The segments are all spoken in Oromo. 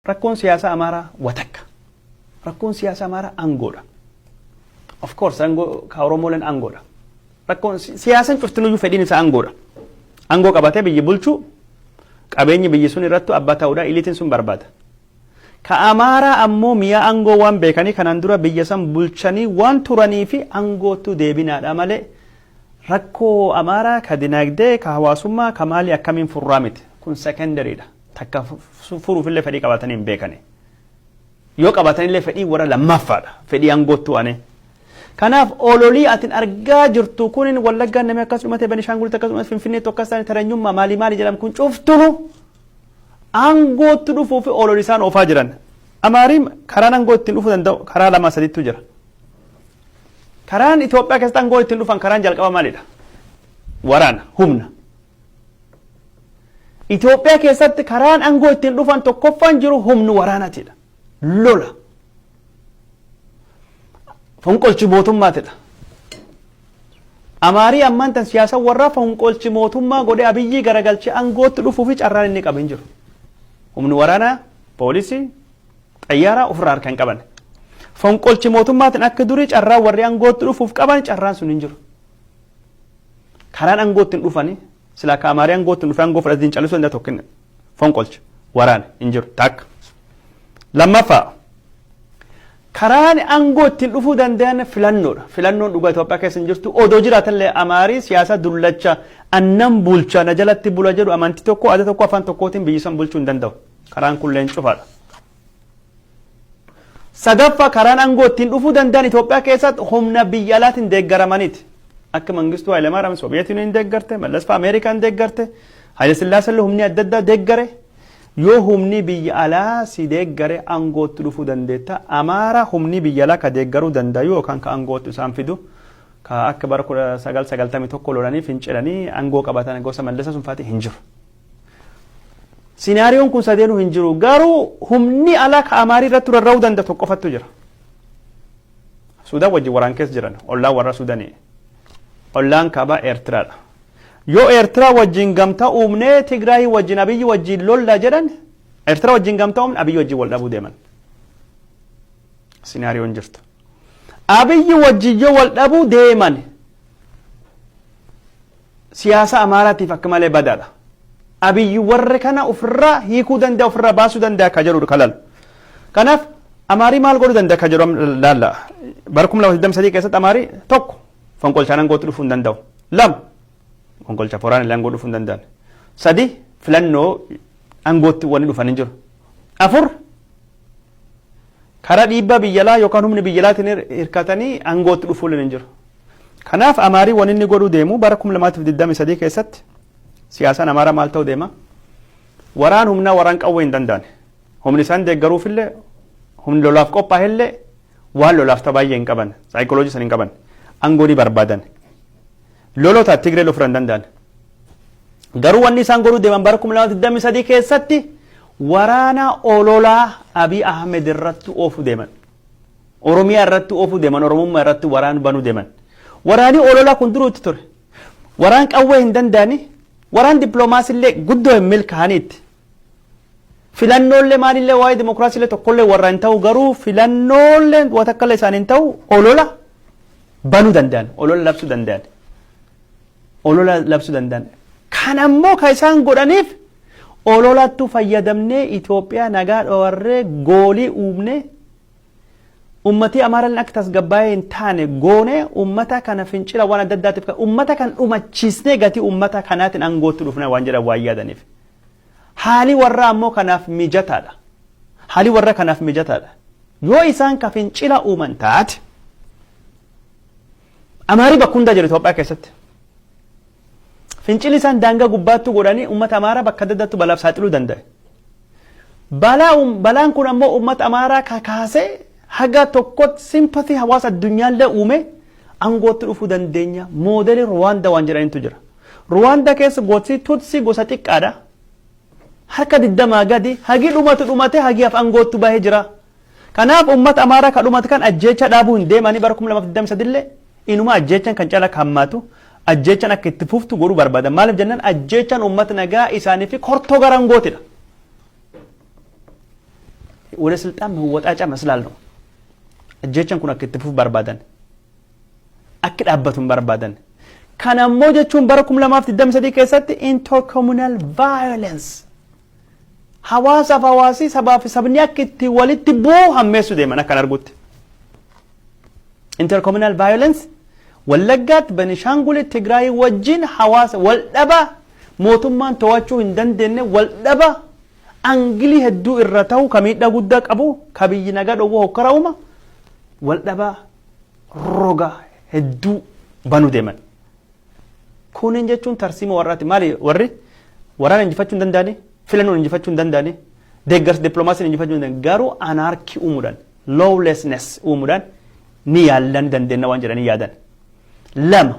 rakkoon siyaasa amaaraa watakka rakkoon siyaasa amaaraa angoodha of course angoo ka oromooleen angoodha rakkoon siyaasan cuftinuyyuu fedhiin isaa angoodha angoo qabatee biyyi bulchuu qabeenyi biyyi sun irrattu abbaa ta'uudha iliitiin sun barbaada ka amaaraa ammoo mi'a angoo waan beekanii kanaan dura biyya san bulchanii waan turanii fi angootu deebinaadha malee rakkoo amaaraa ka dinagdee ka hawaasummaa ka maalii akkamiin furraa miti kun secondaryidha takka furuufillee fedhii qabatanii hin beekani yoo qabatanillee fedhii warra lammaffaadha fedhii angootu ane kanaaf ololii atin argaa jirtu kunin wallaggaan namni akkas dhumate Benishaangul akkasumas Finfinneetti akkas ta'an tareenyummaa maali jedhamu kun cuftunu angootu dhufuu fi ololii isaan oofaa jiran amaariin karaan angoo ittiin dhufuu danda'u karaa lama sadiitu jira karaan Itoophiyaa keessatti angoo ittiin dhufan karaan jalqaba maalidha waraana humna Itoophiyaa keessatti karaan angoo ittiin dhufan tokkoffaan jiru humnu waraanatidha lola fonqolchi mootummaatidha amaarii ammaan tan siyaasa warra fonqolchi mootummaa godhe abiyyii garagalchi angootti dhufuu fi carraan inni qaban jiru humni waraanaa poolisii xayyaaraa ofirraa harkaan qaban fonqolchi mootummaatiin akka durii carraa warri angootti dhufuuf qaban carraan sun hin jiru karaan angootti hin dhufani sila ka amaarii angootti hin dhufe angoo fudhatiin callisuu danda'a tokkin fonqolchi waraana hin jiru takka lammaffaa karaan angoo ittiin dhufuu danda'an filannoodha filannoon dhugaa Itoophiyaa keessa hin jirtu odoo jiraatallee amaarii siyaasa dullacha annan bulcha na jalatti bula jedhu amantii tokko aadaa tokko afaan tokkootiin biyyi san bulchuu hin danda'u karaan kulleen cufaadha sadaffaa karaan angoo ittiin dhufuu danda'an Itoophiyaa keessatti humna biyya alaatiin deeggaramaniiti akka Mangistuu Hayilemaariyaam Soobiyetiiniin hin deeggarte Mallas fa'aa Ameerikaan hin deeggarte Haayile Sillaasellee humni adda addaa deeggare yoo humni biyya alaa si deeggare angootti dhufuu dandeetta amaara humni biyya alaa ka deeggaruu danda'u yookaan ka angootti isaan fidu ka akka bara 1991 lolanii fincilanii angoo qabatan gosa Mallasa sun faati hin jiru sinaariyoon kun sadeenuu hin jiru garuu humni alaa ka amaarii irratti rarra'uu danda'u tokko qofatu jira Suudaan wajjin waraan keessa jiran ollaan warra Suudaanii ollaan kaabaa Eertiraadha yoo Eertiraa wajjin gamtaa uumnee Tigraay wajjin Abiyyi wajjin lolla jedhan Eertiraa wajjin gamtaa uumne Abiyyi wajjin wal dhabuu deeman sinaariyoon jirtu Abiyyi wajjin yoo wal dhabuu deeman siyaasa amaaraatiif akka malee badaadha Abiyyi warra kana ofirraa hiikuu danda'a ofirraa baasuu danda'a ka jedhu kalal kanaaf amaarii maal godhuu danda'a ka jedhu laalla bara 2023 keessatti amaarii tokko fonqolchaan angootti dhufuu hin danda'u lama fonqolcha foraan illee angoo dhufuu hin danda'an sadi filannoo angootti wanni dhufan hin jiru afur karaa dhiibbaa biyyalaa yookaan humni biyyalaatiin hirkatanii angootti dhufuu hin jiru kanaaf amaarii wanni inni godhuu deemu bara 2023 keessatti siyaasaan amaaraa maal ta'uu deema waraan humnaa waraan qawwee hin danda'an humni isaan deeggaruufillee humni lolaaf qophaa'ellee waan lolaaf tabaayee hin qaban saayikoloojii san hin qaban angoonii barbaadan lolota Tigree lofuu hin danda'an garuu wanni isaan godhuu deeman bara 2023 keessatti waraana ololaa Abiy Ahmed irratti oofuu deeman Oromiyaa irratti oofuu deeman Oromummaa irratti waraan banuu deeman waraani ololaa kun duruutti ture waraan qawwee hin danda'ani waraan dippiloomaasiillee guddoo hin milkaa'aniitti filannoolee maalillee waa'ee dimokiraasiillee tokkollee warra hin ta'u garuu filannoolee watakkallee isaan hin ta'u olola banuu danda'an olola labsuu danda'an olola labsuu danda'an kan ammoo ka isaan godhaniif ololattu fayyadamnee Itoophiyaa nagaa dhawarree goolii uumne ummati amaaran akka tasgabbaa'ee hin taane goone ummata kana fincila waan adda addaatiif ummata kan dhumachiisnee gatii ummata kanaatiin angootti dhufne waan jedhan waan yaadaniif haalii warra ammoo kanaaf mijataadha haalii warra kanaaf mijataadha yoo isaan ka fincila uuman taate amaarii bakka hunda jira Itoophiyaa keessatti fincili isaan daangaa gubbaattu godhanii ummata amaaraa bakka adda addaatti balaaf saaxiluu danda'e balaan kun ammoo ummata amaaraa kakaasee haga tokkotti simpatii hawaasa addunyaallee uume angootti dhufuu dandeenya moodelii Ruwaandaa waan jedhanitu jira Ruwaandaa keessa gootsi tutsi gosa xiqqaadha harka 20 gadi hagi dhumate hagi af angootti bahee jira kanaaf ummata amaaraa ka dhumate kan ajjeecha dhaabuu hin deemanii bara 2023 illee inuma ajjeechan kan cala kammaatu ajjeechan akka itti fuftu godhuu barbaadan maaliif jennaan ajjeechan ummata nagaa isaanii fi kortoo gara angootidha ወደ ስልጣን መወጣጫ መስላል ነው እጀቸን ኩን አክትፉ በርባደን አክዳበቱን በርባደን ከናሞ ጀቹን በረኩም ለማፍት ደም ሰዲ ከሰት ኢንተርኮሙናል ቫዮለንስ ሐዋሳ ፋዋሲ ሰባፍ ሰብኒ አክቲ ወልት ቡ ሐሜሱ ደመና ከናርጉት ኢንተርኮሙናል ቫዮለንስ ወለጋት በኒሻንጉል ትግራይ ወጅን ሐዋሳ ወልደባ ሞቱማን ተዋቹ እንደንደነ ወልደባ አንግሊ ሄዱ እረታው ከሚዳ ጉዳ ቀቡ ከብይ ነገድ ወ ሆከራውማ ወልደባ ሮጋ ሄዱ ባኑ ደመን ኩነን ጀቹን ተርሲሞ ወራት ማሊ ወሪ ወራን እንጅፈቹ እንደንዳኔ ፍለኑ እንጅፈቹ እንደንዳኔ ደገርስ ዲፕሎማሲ እንጅፈቹ እንደን ጋሩ አናርኪ ኡሙዳን ሎውሌስነስ ኡሙዳን ኒ ያለን ደንደና ዋንጀራኒ ያዳን ለማ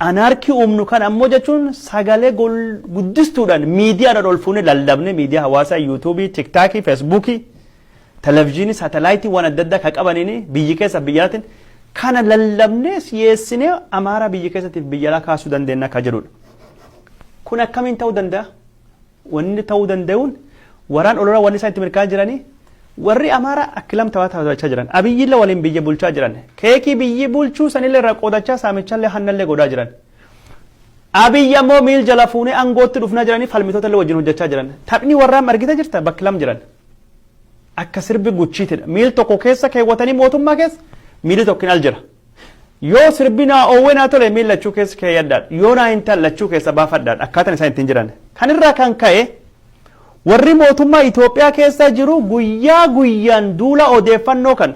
አናርኪ ኡምኑ ካን አሞ ጀቹን ሳጋሌ ጎል ጉድስቱዳን ሚዲያ ዳልፉነ ላልዳብነ ሚዲያ ሐዋሳ ዩቲዩብ ቲክታክ ፌስቡክ ቴሌቪዥን ሳተላይት ወነደዳ ከቀበኔኒ ቢይከሰ ቢያትን ካና ለለምነስ የስኔ አማራ ቢይከሰት ቢያላ ካሱ ደንደና ካጀሩን ኩና ከሚን ታው ደንዳ ወን ታው ደንደውን ወራን ኦሎራ ወን ሳይት ምርካን ጅራኒ ወሪ አማራ አክለም ተዋታ ጅራን አብይለ ወለም ቢየ ቡልቻ ጅራን ከኪ ቢየ ቡልቹ ሰኔለ ረቆዳቻ ሳመቻለ ሐነለ ጎዳ ጅራን አብየሞ ሚል ጀላፉኔ አንጎት ዱፍና ጅራኒ ፈልሚቶተለ ወጅን ሆጀቻ ጅራን ታብኒ ወራም አርጊታ ጅርታ በክለም ጅራን አከስርብ ጉቺት ሚል ቶኮ ከሰ ከወተኒ ሞቱማ ከስ ሚል ቶክናል ጅራ ዮ ስርቢና ኦዌና ቶለ ሚል ለቹ ከስ ከያዳል ዮና ኢንታል ለቹ ከሰ ባፈዳል አካተን ሳይንቲን ጅራን ከንራ ካንካዬ ወሪ ሞቱማ ኢትዮጵያ ከሰ ጅሩ ጉያ ጉያን ዱላ ኦዴፋኖ ከን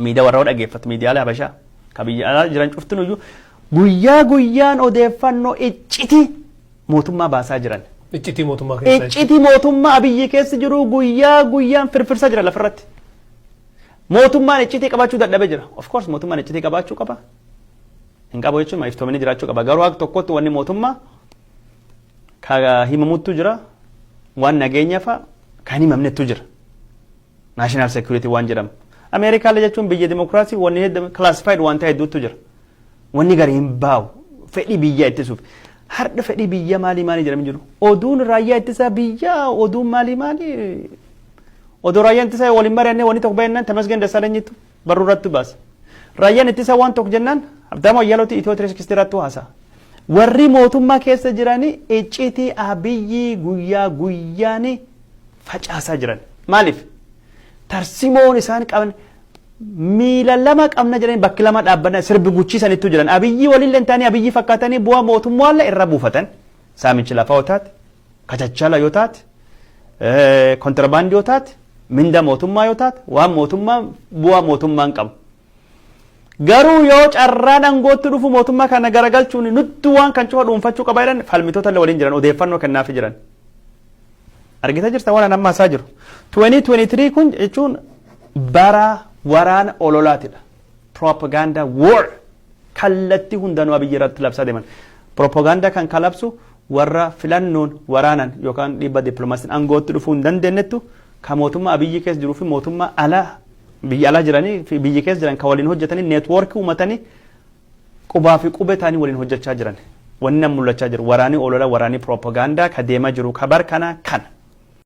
ሚዲያ ወራው ደገፈት ሚዲያ ላይ አበሻ ከብያ ጅራን ጩፍት ነው ጉያ ጉያን ኦዴፋኖ እጭቲ ሞቱማ ባሳ ጅራን እጭቲ ሞቱማ አብይ ከሰ ጅሩ ጉያ ጉያን ፍርፍርሳ ጅራ ለፍረት ሞቱማ እጭቲ ቀባቹ ደደበ ጅራ ኦፍ ኮርስ ሞቱማ እጭቲ ቀባቹ ቀባ እንቃቦቹ ማይፍቶመኒ ጅራቹ ቀባ ጋሩ አክ ተቆጥ ወኒ ሞቱማ ከሂመሙቱ ጅራ ዋና ገኛፋ ካኒ መምነቱ ጅራ ናሽናል ሴኩሪቲ ዋን ጅራም አሜሪካ ለጀቹን በየ ዲሞክራሲ ወኒ ሄድ ክላሲፋይድ ዋንታ ሄዱቱ ጅራ ወኒ ጋር ይምባው ፈዲ ቢያ እትሱፍ ሀርደ ፈዲ ቢያ ማሊ ማሊ ጅራም ጅሩ ኦዱን ራያ እትሳ ቢያ ኦዱን ማሊ ማሊ ኦዶ ራያን እትሳ ወሊማር ያኔ ወኒ ተቆባይናን ተመስገን ደሳለኝቱ በሩራቱ ባስ ራያን እትሳ ዋን ተቆ ጀናን አብዳማ ያሎቲ ኢትዮ 364 ሐሳ ወሪ ሞቱማ ከሰ ጅራኒ እጭቲ አብይ ጉያ ጉያኒ ፈጫሳ ጅራን ማሊፍ ተርሲሞን ኢሳን ቀበን ሚለለማ ቀምና ጅራኒ በክለማ ዳበና ስርብ ጉቺ ሰኒቱ ጅራን አብይ ወሊለንታኒ አብይ ፈካታኒ ቡዋ ሞቱማ አለ ኢራቡ ፈተን ሳሚንችላ ፋውታት ከቻቻላ ዮታት ኮንትራባንድ ዮታት ምንዳ ሞቱማ ዮታት ዋ ሞቱማ ቡዋ ሞቱማን ቀም ገሩ ዮ ጨራን አንጎት ዱፉ ሞቱማ ከነገረጋልቹን ንቱ ዋን ከንቹ ዱንፈቹ ቀባይረን ፈልሚቶታ ለወሊን ጅራን ኦዴፋኖ ከናፍ ጅራን አርጊታ ጅርታ ዋና ነማ ሳጅሩ 2023 ኩን እቹን ባራ ወራን ኦሎላቲዳ ፕሮፓጋንዳ ወር ከለቲ ሁንደኑ አብይራት ለብሳ ደማን ፕሮፓጋንዳ ካን ካላብሱ ወራ ፍላኖን ወራናን ዮካን ዲባ ዲፕሎማሲን አንጎት ዱፉ እንደነቱ ከሞቱማ አብይ ከስ ጅሩፍ ሞቱማ አላ ቢያላ ጅራኒ ቢይከስ ጅራን ከወሊን ሆጀተኒ ኔትወርክ ኡመተኒ ቁባፊ ቁበታኒ ወሊን ሆጀቻ ጅራን ወነም ሙለቻ ጅር ወራኒ ኦሎላ ወራኒ ፕሮፓጋንዳ ከዴማ ጅሩ ከበር ከና ካን